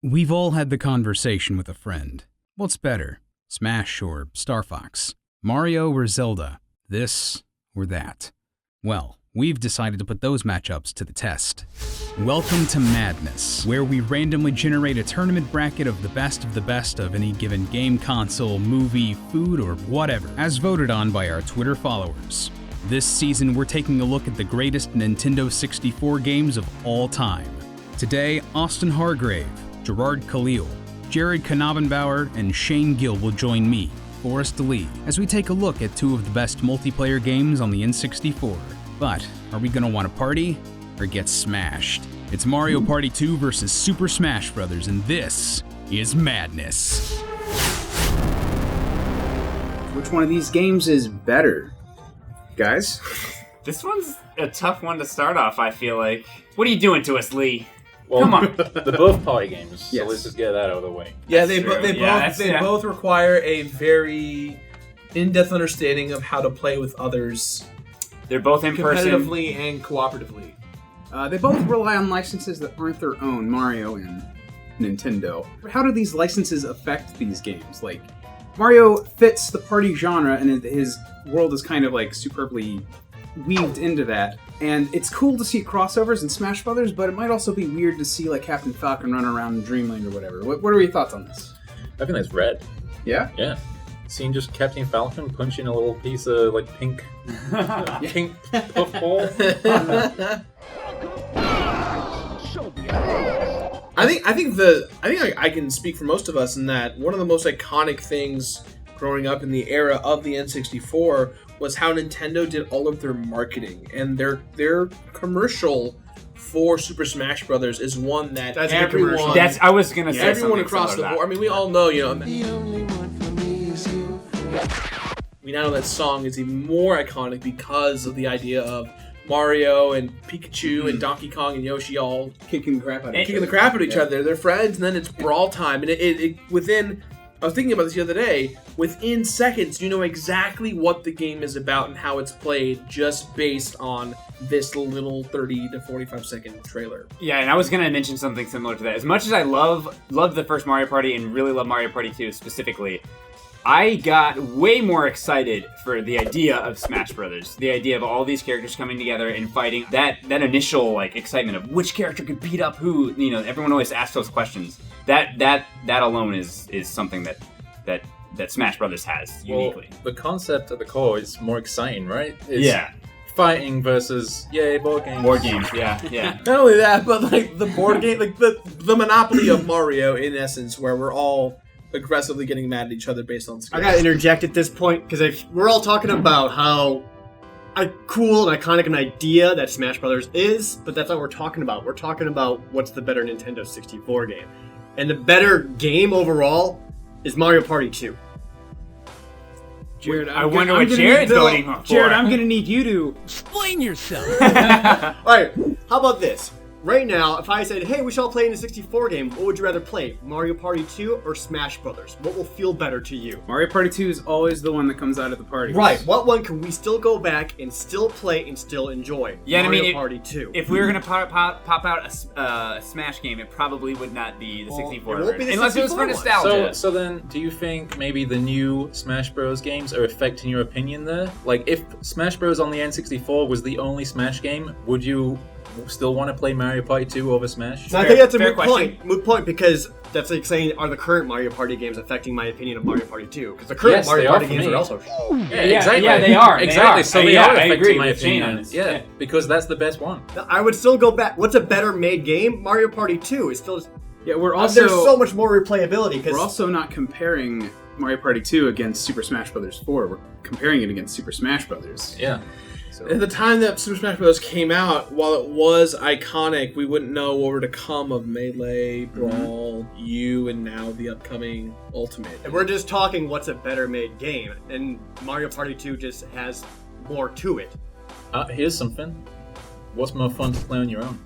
We've all had the conversation with a friend. What's better, Smash or Star Fox? Mario or Zelda? This or that? Well, we've decided to put those matchups to the test. Welcome to Madness, where we randomly generate a tournament bracket of the best of any given game, console, movie, food, or whatever, as voted on by our Twitter followers. This season, we're taking a look at the greatest Nintendo 64 games of all time. Today, Austin Hargrave, Gerard Khalil, Jared Knabenbauer, and Shane Gill will join me, Forrest Lee, as we take a look at two of the best multiplayer games on the N64. But, are we gonna want to party, or get smashed? It's Mario Party 2 versus Super Smash Bros., and this is Madness. Which one of these games is better, guys? This one's a tough one to start off, I feel like. What are you doing to us, Lee? Well, come on. They're both party games, so Yes. let's just get that out of the way. Yeah, That's they true. both require a very in-depth understanding of how to play with others They're both in person. competitively and cooperatively. They both rely on licenses that aren't their own, Mario and Nintendo. How do these licenses affect these games? Like, Mario fits the party genre, and his world is kind of like superbly weaved into that. And it's cool to see crossovers in Smash Brothers, but it might also be weird to see like Captain Falcon run around in Dreamland or whatever. What are your thoughts on this? I think that's red. Yeah? Yeah. Seeing just Captain Falcon punching a little piece of like pink puffball. I think I can speak for most of us in that one of the most iconic things growing up in the era of the N64 was how Nintendo did all of their marketing, and their commercial for Super Smash Brothers is one that That's a good commercial. I was gonna say everyone something across the similar to board. I mean, we all know, the only one for me is you. We now know that song is even more iconic because of the idea of Mario and Pikachu and Donkey Kong and Yoshi all Kicking the crap out of kicking the crap out of each other. They're friends, and then it's brawl time. And it within, I was thinking about this the other day, within seconds, you know exactly what the game is about and how it's played just based on this little 30 to 45 second trailer. Yeah, and I was gonna mention something similar to that. As much as I love the first Mario Party and really love Mario Party 2 specifically, I got way more excited for the idea of Smash Brothers. The idea of all these characters coming together and fighting. That initial like excitement of which character could beat up who. You know, everyone always asks those questions. That alone is something that Smash Brothers has uniquely. Well, the concept at the core is more exciting, right? It's Yeah. fighting versus board games. Board games, yeah. Not only that, but like the board game, like the monopoly of Mario in essence, where we're all aggressively getting mad at each other based on skill. I gotta interject at this point, because we're all talking about how cool and iconic an idea that Smash Brothers is, but that's not what we're talking about. We're talking about what's the better Nintendo 64 game. And the better game overall is Mario Party 2. Jared, I wonder what Jared's voting for. Jared, I'm gonna need you to Explain yourself. Alright, how about this? Right now, if I said, hey, we should all play in a 64 game, what would you rather play? Mario Party 2 or Smash Brothers? What will feel better to you? Mario Party 2 is always the one that comes out of the party. Right, what one can we still go back and still play and still enjoy? Yeah, Mario I mean, Party 2. If we were gonna pop out a Smash game, it probably would not be the 64 it won't be the unless it was for 64 one. nostalgia. So then, do you think maybe the new Smash Bros. Games are affecting your opinion there? Like, if Smash Bros. On the N64 was the only Smash game, would you still want to play Mario Party 2 over Smash? So I think that's a fair moot question. point. Moot point, because that's like saying, are the current Mario Party games affecting my opinion of Mario Party 2? Because the current Yes, Mario they are Party for games me. are also... Yeah, exactly. Yeah, they are. Exactly. So they are I agree affecting my with Shane on opinion. this. Yeah, because that's the best one. I would still go back. What's a better made game? Mario Party 2 is still... Yeah, we're also there's so much more replayability. Because we're also not comparing Mario Party 2 against Super Smash Bros. 4. We're comparing it against Super Smash Bros. Yeah. At the time that Super Smash Bros. Came out, while it was iconic, we wouldn't know what were to come of Melee, Brawl, U, and now the upcoming Ultimate. And we're just talking what's a better made game. And Mario Party 2 just has more to it. Here's something. What's more fun to play on your own?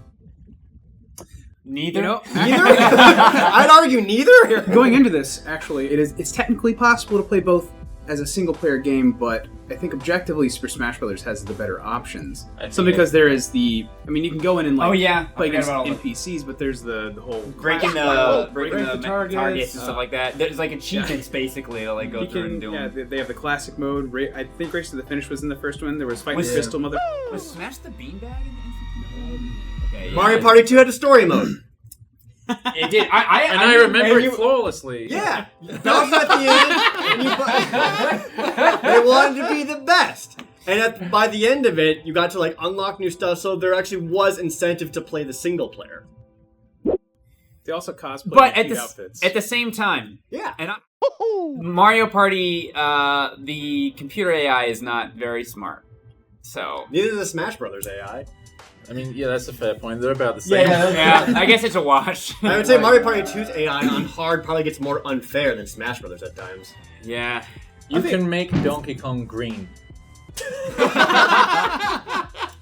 Neither. Neither? I'd argue neither. Going into this, actually, it's technically possible to play both as a single-player game, but I think objectively Super Smash Bros. Has the better options. I So think because there is the, I mean, you can go in and like Oh, yeah. I play forgot against about all the- NPCs, but there's the whole breaking break the targets and stuff like that. There's like achievements basically to like go You through and can, do yeah, them. they have the classic mode. I think Race to the Finish was in the first one. There was Fighting Was- Crystal Mother. Was Smash the Beanbag in N64? Okay, yeah. Mario Party 2 had a story mode. It did. I remember it flawlessly. Yeah, that was at the end. And they wanted to be the best, and by the end of it, you got to like unlock new stuff. So there actually was incentive to play the single player. They also cosplay But cute outfits. at the same time, Yeah, and Mario Party, the computer AI is not very smart. So neither is the Smash Brothers AI. I mean, yeah, that's a fair point. They're about the same. yeah, I guess it's a wash. I would say Mario Party 2's AI on hard probably gets more unfair than Smash Brothers at times. Yeah. You can make Donkey Kong green.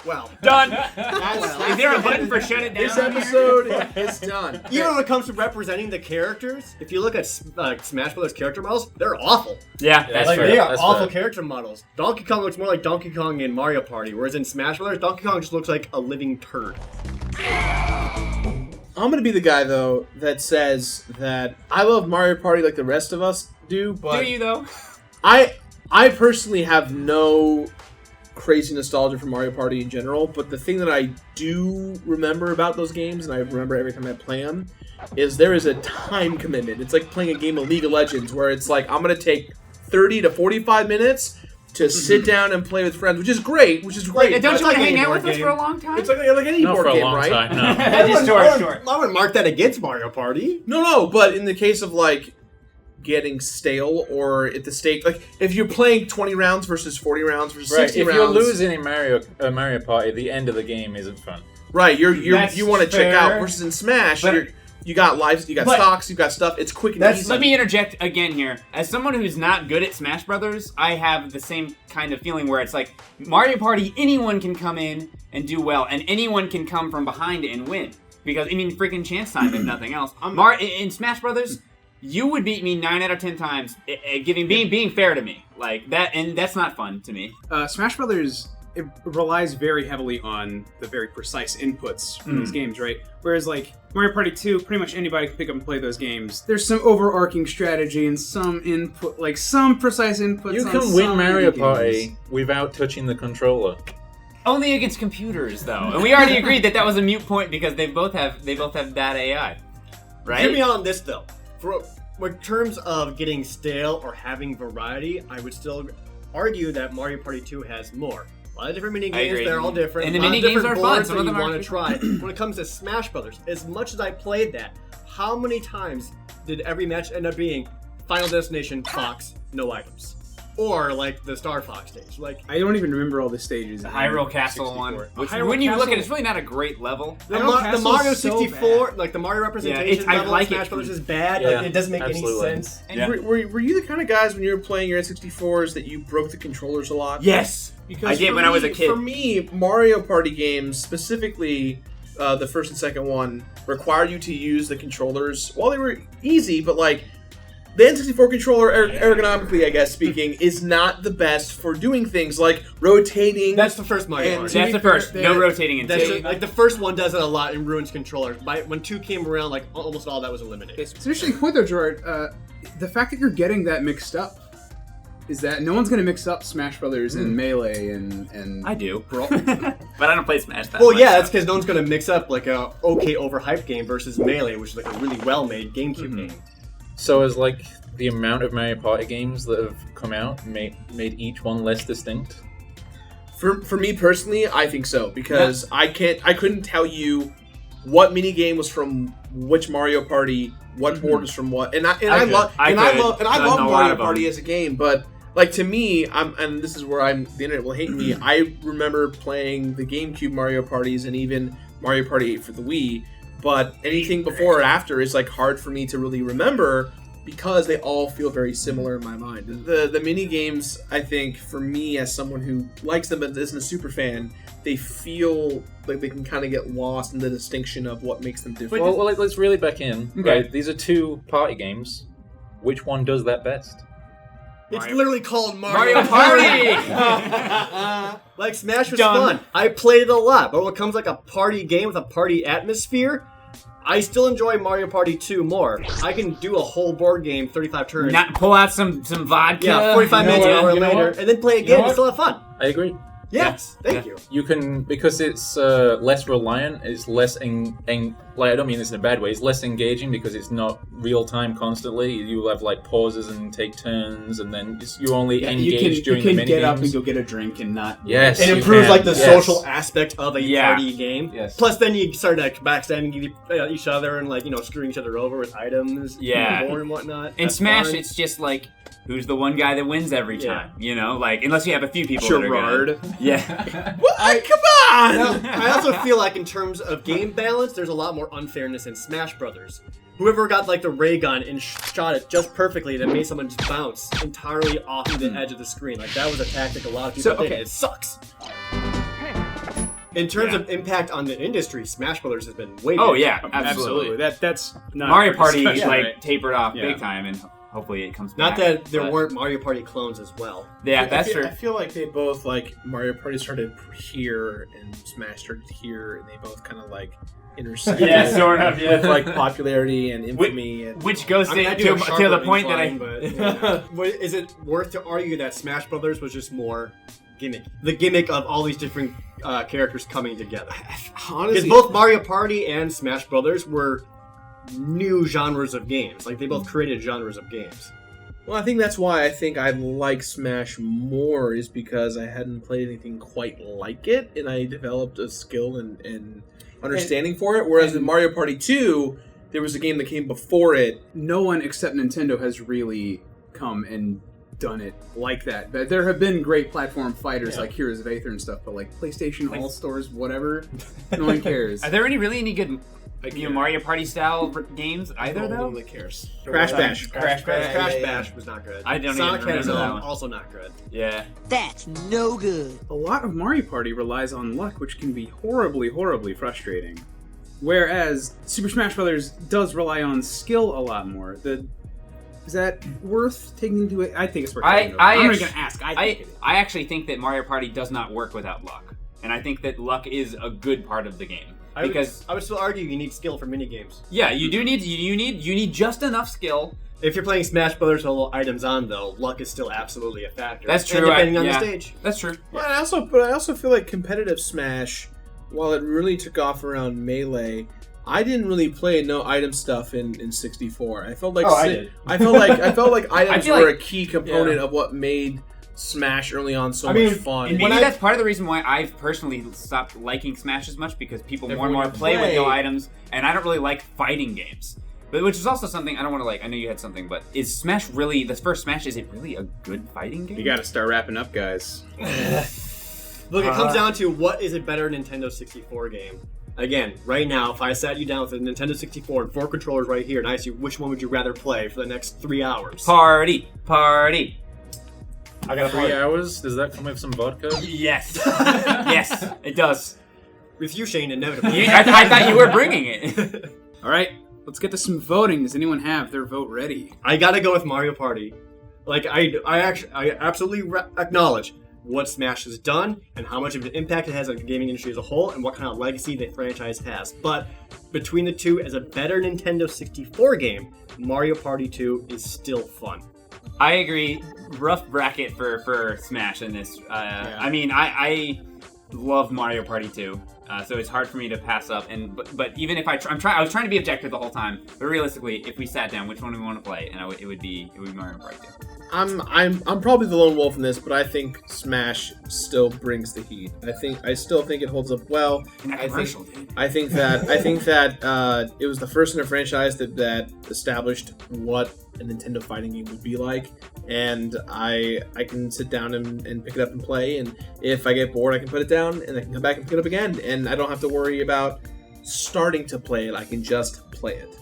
Well, Done. Is there a button for shut it down? This episode is done. even when it comes to representing the characters, if you look at Smash Brothers character models, they're awful. Yeah, Yeah, that's Like fair. they are That's awful fair. character models. Donkey Kong looks more like Donkey Kong in Mario Party, whereas in Smash Brothers, Donkey Kong just looks like a living turd. I'm gonna be the guy though that says that I love Mario Party like the rest of us do, but Do you though? I personally have no crazy nostalgia for Mario Party in general, but the thing that I do remember about those games, and I remember every time I play them, is there is a time commitment. It's like playing a game of League of Legends where it's like I'm gonna take 30 to 45 minutes to sit down and play with friends, which is great. Don't It's you like want to any hang out board with us game. for a long time? It's like any Not board for a game, long right? time, no. Just short. I wouldn't mark that against Mario Party. No, but in the case of like getting stale or at the stake, like if you're playing 20 rounds versus 40 rounds versus Right, 60 if rounds, you're losing in Mario Party, the end of the game isn't fun. right, you That's want to check fair. out. Versus in Smash, But- you got lives, you got But- stocks, you got stuff. It's quick and easy. Let me interject again here. As someone who's not good at Smash Brothers, I have the same kind of feeling where it's like Mario Party, anyone can come in and do well, and anyone can come from behind and win. Because I mean, freaking chance time, if nothing else. In Smash Brothers, you would beat me 9 out of 10 times, being fair to me like that, and that's not fun to me. Smash Brothers, it relies very heavily on the very precise inputs from these games, right? Whereas like Mario Party 2, pretty much anybody can pick up and play those games. There's some overarching strategy and some input, like some precise inputs. You on can win some Mario minigames. Party without touching the controller. Only against computers, though, and we already agreed that was a moot point because they both have that AI, right? Hear me on this though. In terms of getting stale or having variety, I would still argue that Mario Party 2 has more. A lot of different mini I agree. games, they're all different. And the a lot of mini games different are fun, boards some that of you them are want to actually try. When it comes to Smash Brothers, as much as I played that, how many times did every match end up being Final Destination, Fox, no items? Or like the Star Fox stage. Like I don't even remember all the stages. The Hyrule Castle one, which Hyrule when you look at Castle- it, it's really not a great level. the, Hyrule the Castle's Mario so 64, bad. like the Mario Yeah, representation I level like of Smash it. Brothers is bad. Yeah, Like, it doesn't make absolutely. any sense. And Yeah. were you the kind of guys when you were playing your N64s that you broke the controllers a lot? Yes, Because I did for when I was me- a kid. For me, Mario Party games, specifically the first and second one, required you to use the controllers. Well, they were easy, but like the N64 controller, ergonomically, I guess speaking, is not the best for doing things like rotating. That's the first Mario And Party. That's the first. No rotating in That's two. just, like the first one does it a lot and ruins controllers. When 2 came around, like almost all that was eliminated. It's an interesting point though, Gerard. The fact that you're getting that mixed up is that no one's going to mix up Smash Brothers and Melee and I do, Brawl. but I don't play Smash that Well, much, yeah, so. that's because no one's gonna mix up like a okay overhyped game versus Melee, which is like a really well-made GameCube game. So is like the amount of Mario Party games that have come out made each one less distinct? For me personally, I think so because I couldn't tell you what mini game was from which Mario Party, what board was from what, and I love Mario Party as a game, but like to me, and this is where the internet will hate me. I remember playing the GameCube Mario Parties and even Mario Party 8 for the Wii, but anything before or after is like hard for me to really remember because they all feel very similar in my mind. The mini games, I think, for me as someone who likes them but isn't a super fan, they feel like they can kind of get lost in the distinction of what makes them different. Well, let's reel it back in. Okay. Right, these are two party games. Which one does that best? It's literally called Mario Party! Like, Smash was Done. fun. I played it a lot, but when it comes like a party game with a party atmosphere, I still enjoy Mario Party 2 more. I can do a whole board game, 35 turns. Pull out some vodka. Yeah, 45 minutes, an hour You know later, what? and then play again and still have fun. I agree. Yes, thank you. You can, because it's less reliant, it's less, like, I don't mean this in a bad way, it's less engaging because it's not real time constantly. You have, like, pauses and take turns, and then you're only engaged during the minigames. You can get up and go get a drink and not... Yes, It you improves can. like the Yes. social aspect of a Yeah. party game. Yes. Plus, then you start like backstabbing each other and like screwing each other over with items, Yeah. more and whatnot. In That's Smash, fun. it's just like, who's the one guy that wins every Yeah. time? You know, like, unless you have a few people that are Gerard. good. Yeah. What? Come on! I also feel like in terms of game balance, there's a lot more unfairness in Smash Brothers. Whoever got like the ray gun and shot it just perfectly that made someone just bounce entirely off the edge of the screen. Like that was a tactic a lot of people did. It sucks. In terms of impact on the industry, Smash Brothers has been way Oh bigger. yeah, absolutely. That's not Mario Party discussion, like right? tapered off Yeah. big time, and hopefully it comes Not back. that there but- weren't Mario Party clones as well. Yeah, that's true. I feel like they both, like, Mario Party started here and Smash started here, and they both kind of, like, intersected. Yeah, sort of, yeah. With, like, popularity and infamy. And, Which goes I mean, I to, do to, have to the sharper point that I. incline, but, What- is it worth to argue that Smash Brothers was just more gimmick? The gimmick of all these different characters coming together. Because honestly, both Mario Party and Smash Brothers were new genres of games. Like, they both created genres of games. well, I think that's why I think I like Smash more, is because I hadn't played anything quite like it, and I developed a skill and understanding for it. Whereas in Mario Party 2, there was a game that came before it. No one except Nintendo has really come and done it like that. But there have been great platform fighters like Heroes of Aether and stuff, but like PlayStation All Stars, whatever, no one cares. Are there any good Mario Party style games either though? Nobody cares. Crash Bash. Crash Bash. Crash Bash was not good. I don't Sonic even remember that one. also not good. Yeah. That's no good. A lot of Mario Party relies on luck, which can be horribly, horribly frustrating. Whereas Super Smash Bros. Does rely on skill a lot more. Is that worth taking into it? I think it's worth taking into it. I'm not going to ask. I think it is. I actually think that Mario Party does not work without luck, and I think that luck is a good part of the game. I Because would still argue you need skill for minigames. yeah, you need just enough skill. If you're playing Smash Brothers with all items on, though, luck is still absolutely a factor. That's true. And depending on yeah. the stage. That's true. Well, I also feel like competitive Smash, while it really took off around Melee, I didn't really play no item stuff in 64. I felt like I did. I felt like items feel were like- a key component of what made Smash early on so I mean, much fun. And maybe that's part of the reason why I've personally stopped liking Smash as much, because people more and more play with no items, and I don't really like fighting games. But which is also something I don't want to I know you had something, but is Smash really the first Smash? Is it really a good fighting game? You got to start wrapping up, guys. Look, it comes down to what is a better Nintendo 64 game. Again, right now, if I sat you down with a Nintendo 64 and 4 controllers right here, and I asked you which one would you rather play for the next 3 hours? Party. I got a 3 hours? Does that come with some vodka? Yes. Yes, it does. With you, Shane, inevitably. I thought you were bringing it. All right, let's get to some voting. Does anyone have their vote ready? I gotta go with Mario Party. Like, I absolutely acknowledge what Smash has done and how much of an impact it has on the gaming industry as a whole and what kind of legacy the franchise has. But between the two, as a better Nintendo 64 game, Mario Party 2 is still fun. I agree. Rough bracket for Smash in this. I mean, I love Mario Party 2, so it's hard for me to pass up. But even if I was trying to be objective the whole time. But realistically, if we sat down, which one do we want to play? And it would be Mario Party 2. I'm probably the lone wolf in this, but I think Smash still brings the heat. I still think it holds up well. I think that it was the first in a franchise that established what a Nintendo fighting game would be like, and I can sit down and pick it up and play, and if I get bored I can put it down and I can come back and pick it up again, and I don't have to worry about starting to play it. I can just play it.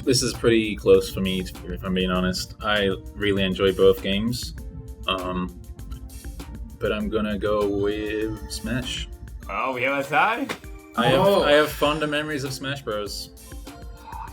This is pretty close for me, if I'm being honest. I really enjoy both games, but I'm gonna go with Smash. Oh, we have a tie? I have fonder memories of Smash Bros.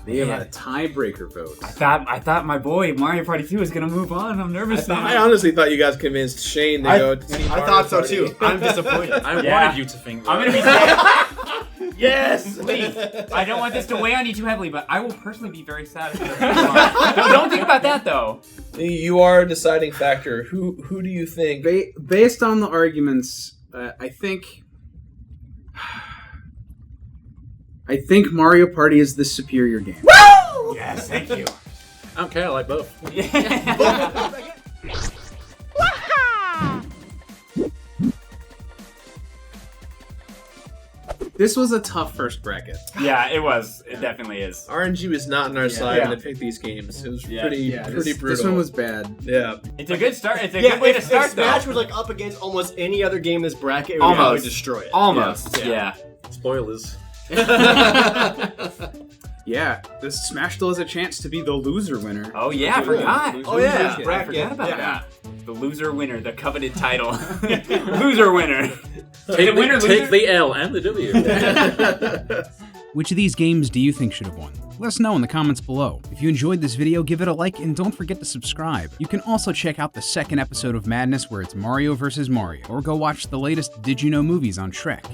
They have a tiebreaker vote. I thought my boy Mario Party 2 was gonna move on. I'm nervous now. I honestly thought you guys convinced Shane to go. I thought so too. I'm disappointed. I Yeah. wanted you to think that. I'm gonna be sad. Yes, please. I don't want this to weigh on you too heavily, but I will personally be very sad. Don't think about that though. You are a deciding factor. Who do you think? Based on the arguments, I think Mario Party is the superior game. Woo! Yes, thank you. I don't care, I like both. This was a tough first bracket. Yeah, it was. It definitely is. RNG was not on our side Yeah. when they picked these games. It was Yeah. pretty This brutal. one was bad. Yeah. It's a good start. It's a Yeah, good way to if start Smash though. was like up against almost any other game in this bracket, it would Almost. probably destroy it. Almost. Yeah. Spoilers. Yeah, this Smash still has a chance to be the loser winner. Oh yeah, I forgot. Oh, yeah. I Bracket. forgot about Yeah. that. The loser winner, the coveted title. Loser winner. Take winner, loser? the L and the W. Which of these games do you think should have won? Let us know in the comments below. If you enjoyed this video, give it a like and don't forget to subscribe. You can also check out the second episode of Madness where it's Mario vs. Mario, or go watch the latest Did You Know movies on Shrek.